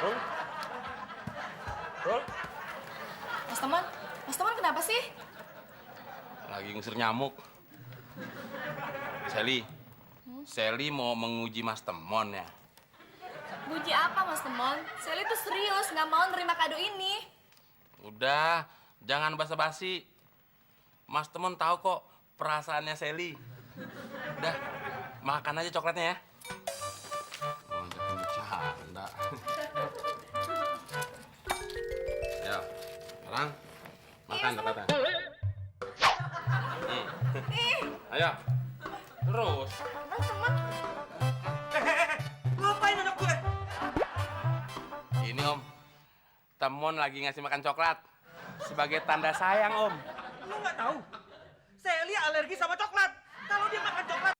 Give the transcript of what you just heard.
Rul? Rul? Mas Teman kenapa sih? Lagi ngusir nyamuk. Sally mau menguji Mas Temon ya? Puji apa Mas Temon? Sally tuh serius, nggak mau nerima kado ini. Udah, jangan basa-basi. Mas Temon tahu kok perasaannya Sally. Udah, makan aja coklatnya ya. Oh, jangan bercanda. Ya, sekarang makan coklatnya. Ayo, terus. Mas Temon, Ngapain anak gue? Ini Om, Temon lagi ngasih makan coklat sebagai tanda sayang Om. Lu nggak tahu? Sally alergi sama coklat. Kalau dia makan coklat,